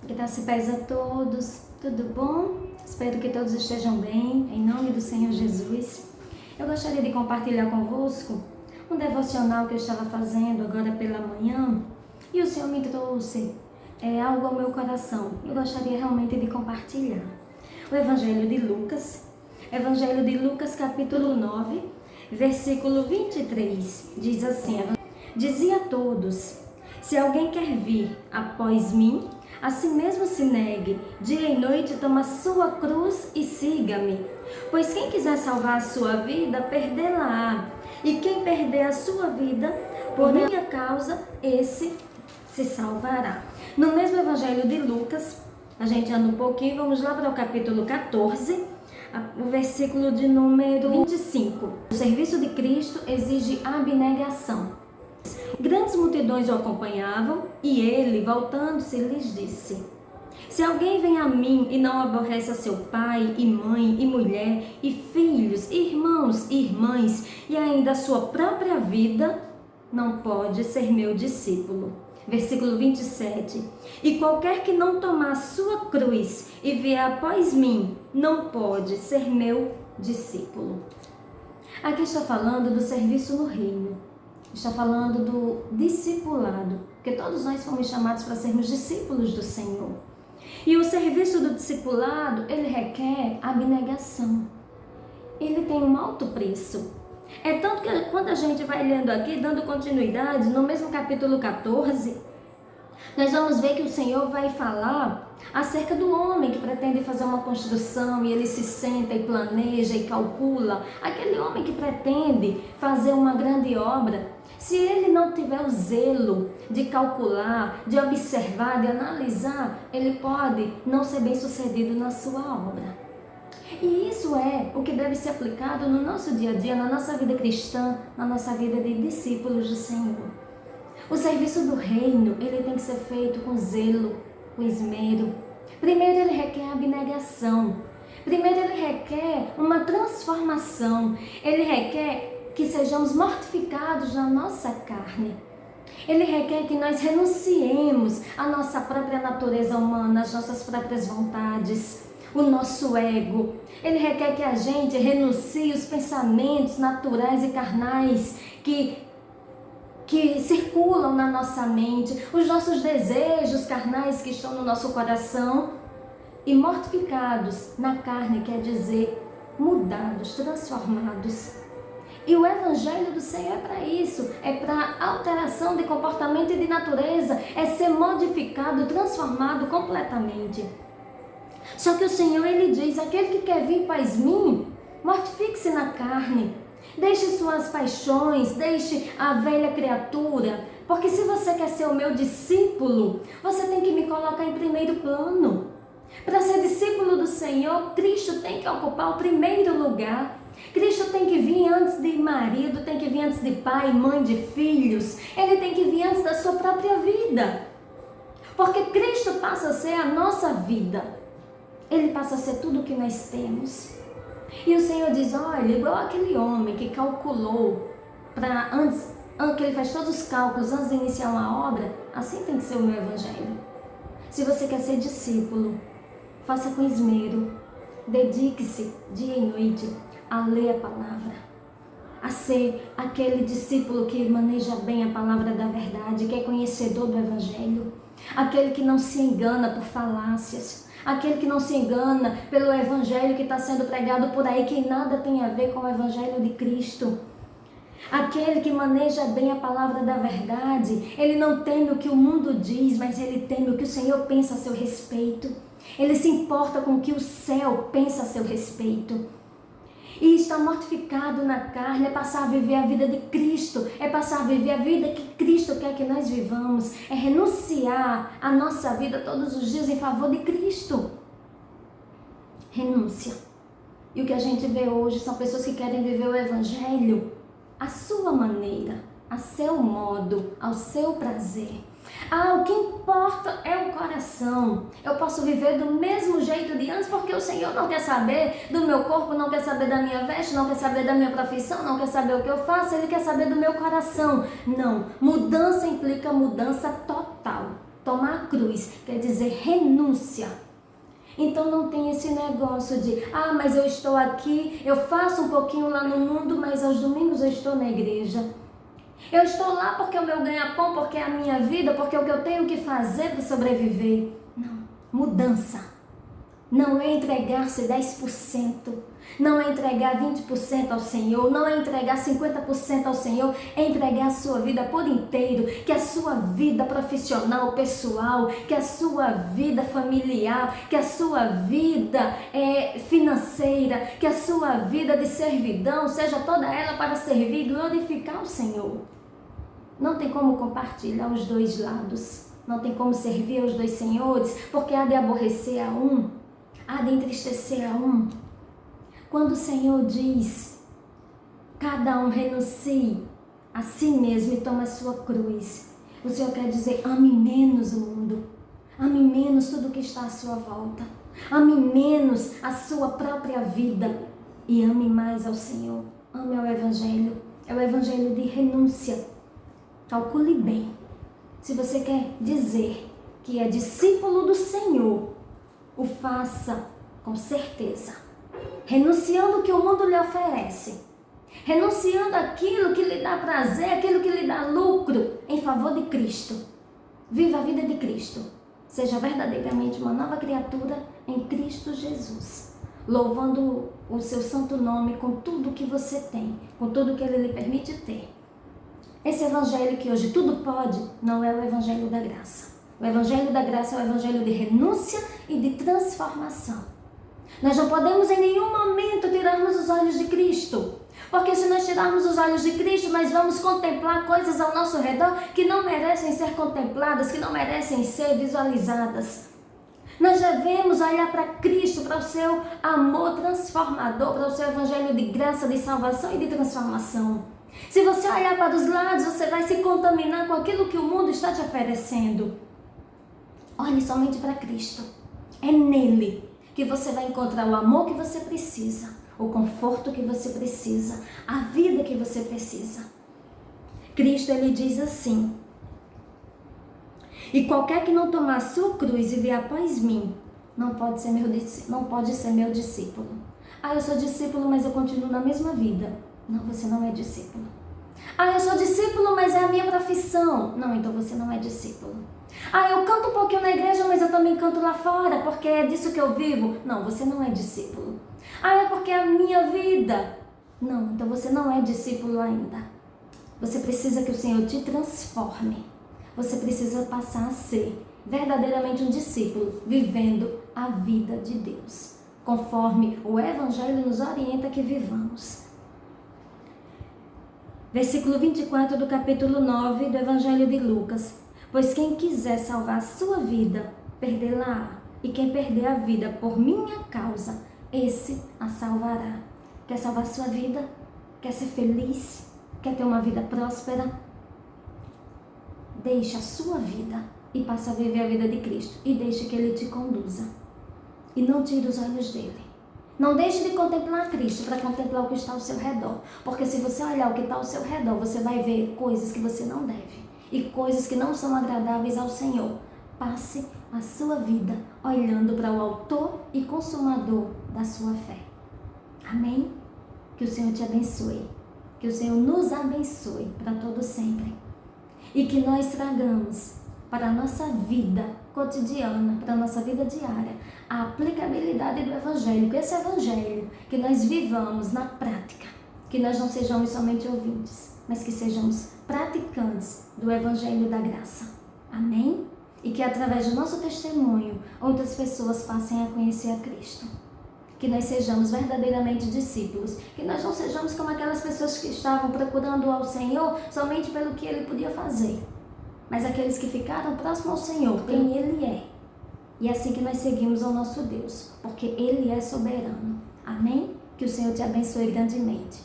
Graça e paz a todos, tudo bom? Espero que todos estejam bem, em nome do Senhor Jesus. Eu gostaria de compartilhar convosco um devocional que eu estava fazendo agora pela manhã e o Senhor me trouxe algo ao meu coração. Eu gostaria realmente de compartilhar. O Evangelho de Lucas capítulo 9, versículo 23, diz assim: Dizia a todos: se alguém quer vir após mim, a si mesmo se negue, dia e noite toma sua cruz e siga-me. Pois quem quiser salvar a sua vida, perdê-la-á. E quem perder a sua vida, por minha causa, esse se salvará. No mesmo Evangelho de Lucas, a gente anda um pouquinho, vamos lá para o capítulo 14, o versículo de número 25. O serviço de Cristo exige abnegação. Grandes multidões o acompanhavam e ele, voltando-se, lhes disse: se alguém vem a mim e não aborrece a seu pai e mãe e mulher e filhos, irmãos e irmãs e ainda a sua própria vida, não pode ser meu discípulo. Versículo 27. E qualquer que não tomar a sua cruz e vier após mim, não pode ser meu discípulo. Aqui está falando do serviço no reino. Está falando do discipulado, porque todos nós fomos chamados para sermos discípulos do Senhor. E o serviço do discipulado, ele requer abnegação. Ele tem um alto preço. É tanto que quando a gente vai lendo aqui, dando continuidade, no mesmo capítulo 14, nós vamos ver que o Senhor vai falar acerca do homem que pretende fazer uma construção e ele se senta e planeja e calcula. Aquele homem que pretende fazer uma grande obra, se ele não tiver o zelo de calcular, de observar, de analisar, ele pode não ser bem sucedido na sua obra. E isso é o que deve ser aplicado no nosso dia a dia, na nossa vida cristã, na nossa vida de discípulos do Senhor. O serviço do reino, ele tem que ser feito com zelo, com esmero. Primeiro ele requer abnegação. Primeiro ele requer uma transformação. Ele requer que sejamos mortificados na nossa carne. Ele requer que nós renunciemos à nossa própria natureza humana, às nossas próprias vontades, o nosso ego. Ele requer que a gente renuncie os pensamentos naturais e carnais que circulam na nossa mente, os nossos desejos carnais que estão no nosso coração. E mortificados na carne quer dizer mudados, transformados. E o Evangelho do Senhor é para isso, é para alteração de comportamento e de natureza, é ser modificado, transformado completamente. Só que o Senhor, ele diz: aquele que quer vir após mim, mortifique-se na carne, deixe suas paixões, deixe a velha criatura, porque se você quer ser o meu discípulo, você tem que me colocar em primeiro plano. Para ser discípulo do Senhor, Cristo tem que ocupar o primeiro lugar. Cristo tem que vir antes de marido, tem que vir antes de pai, mãe, de filhos. Ele tem que vir antes da sua própria vida. Porque Cristo passa a ser a nossa vida. Ele passa a ser tudo o que nós temos. E o Senhor diz: olha, igual aquele homem que calculou para antes, que ele faz todos os cálculos antes de iniciar uma obra, assim tem que ser o meu Evangelho. Se você quer ser discípulo, faça com esmero, dedique-se dia e noite a ler a palavra, a ser aquele discípulo que maneja bem a palavra da verdade, que é conhecedor do Evangelho, aquele que não se engana por falácias, aquele que não se engana pelo Evangelho que está sendo pregado por aí, que nada tem a ver com o Evangelho de Cristo. Aquele que maneja bem a palavra da verdade, ele não teme o que o mundo diz, mas ele teme o que o Senhor pensa a seu respeito. Ele se importa com o que o céu pensa a seu respeito. E estar mortificado na carne é passar a viver a vida de Cristo, é passar a viver a vida que Cristo quer que nós vivamos, é renunciar a nossa vida todos os dias em favor de Cristo. Renúncia. E o que a gente vê hoje são pessoas que querem viver o Evangelho à sua maneira, a seu modo, ao seu prazer. O que importa é o coração. Eu posso viver do mesmo jeito de antes porque o Senhor não quer saber do meu corpo, não quer saber da minha veste, não quer saber da minha profissão, não quer saber o que eu faço, Ele quer saber do meu coração. Não, mudança implica mudança total. Tomar a cruz quer dizer renúncia. Então não tem esse negócio de, mas eu estou aqui, eu faço um pouquinho lá no mundo, mas aos domingos eu estou na igreja. Eu estou lá porque é o meu ganha-pão, porque é a minha vida, porque é o que eu tenho que fazer para sobreviver. Não, mudança. Não é entregar-se 10%, não é entregar 20% ao Senhor, não é entregar 50% ao Senhor, é entregar a sua vida por inteiro, que a sua vida profissional, pessoal, que a sua vida familiar, que a sua vida financeira, que a sua vida de servidão, seja toda ela para servir e glorificar o Senhor. Não tem como compartilhar os dois lados, não tem como servir aos dois senhores, porque há de aborrecer a um, há de entristecer a um. Quando o Senhor diz, cada um renuncie a si mesmo e toma a sua cruz, o Senhor quer dizer, ame menos o mundo, ame menos tudo que está à sua volta, ame menos a sua própria vida e ame mais ao Senhor. Ame ao Evangelho, é o Evangelho de renúncia. Calcule bem, se você quer dizer que é discípulo do Senhor, o faça com certeza, renunciando o que o mundo lhe oferece, renunciando aquilo que lhe dá prazer, aquilo que lhe dá lucro, em favor de Cristo. Viva a vida de Cristo, seja verdadeiramente uma nova criatura em Cristo Jesus, louvando o seu santo nome com tudo que você tem, com tudo que Ele lhe permite ter. Esse evangelho que hoje tudo pode, não é o evangelho da graça. O evangelho da graça é o evangelho de renúncia e de transformação. Nós não podemos em nenhum momento tirarmos os olhos de Cristo, porque se nós tirarmos os olhos de Cristo, nós vamos contemplar coisas ao nosso redor que não merecem ser contempladas, que não merecem ser visualizadas. Nós devemos olhar para Cristo, para o seu amor transformador, para o seu evangelho de graça, de salvação e de transformação. Se você olhar para os lados, você vai se contaminar com aquilo que o mundo está te oferecendo. Olhe somente para Cristo. É nele que você vai encontrar o amor que você precisa, o conforto que você precisa, a vida que você precisa. Cristo, ele diz assim: e qualquer que não tomar a sua cruz e vier após mim, não pode ser meu discípulo. Eu sou discípulo, mas eu continuo na mesma vida. Não, você não é discípulo. Eu sou discípulo, mas é a minha profissão. Não, então você não é discípulo. Eu canto um pouquinho na igreja, mas eu também canto lá fora, porque é disso que eu vivo. Não, você não é discípulo. É porque é a minha vida. Não, então você não é discípulo ainda. Você precisa que o Senhor te transforme. Você precisa passar a ser verdadeiramente um discípulo, vivendo a vida de Deus, conforme o Evangelho nos orienta que vivamos. Versículo 24 do capítulo 9 do Evangelho de Lucas. Pois quem quiser salvar a sua vida, perdê-la-á. E quem perder a vida por minha causa, esse a salvará. Quer salvar a sua vida? Quer ser feliz? Quer ter uma vida próspera? Deixe a sua vida e passe a viver a vida de Cristo. E deixe que Ele te conduza. E não tire os olhos dele. Não deixe de contemplar Cristo para contemplar o que está ao seu redor. Porque se você olhar o que está ao seu redor, você vai ver coisas que você não deve. E coisas que não são agradáveis ao Senhor. Passe a sua vida olhando para o autor e consumador da sua fé. Amém? Que o Senhor te abençoe. Que o Senhor nos abençoe para todo sempre. E que nós tragamos para a nossa vida cotidiana, para a nossa vida diária, a aplicabilidade do Evangelho, esse Evangelho, que nós vivamos na prática, que nós não sejamos somente ouvintes, mas que sejamos praticantes do Evangelho da graça. Amém? E que através do nosso testemunho, outras pessoas passem a conhecer a Cristo. Que nós sejamos verdadeiramente discípulos, que nós não sejamos como aquelas pessoas que estavam procurando ao Senhor somente pelo que Ele podia fazer, mas aqueles que ficaram próximos ao Senhor, quem Ele é. E é assim que nós seguimos ao nosso Deus, porque Ele é soberano. Amém? Que o Senhor te abençoe grandemente.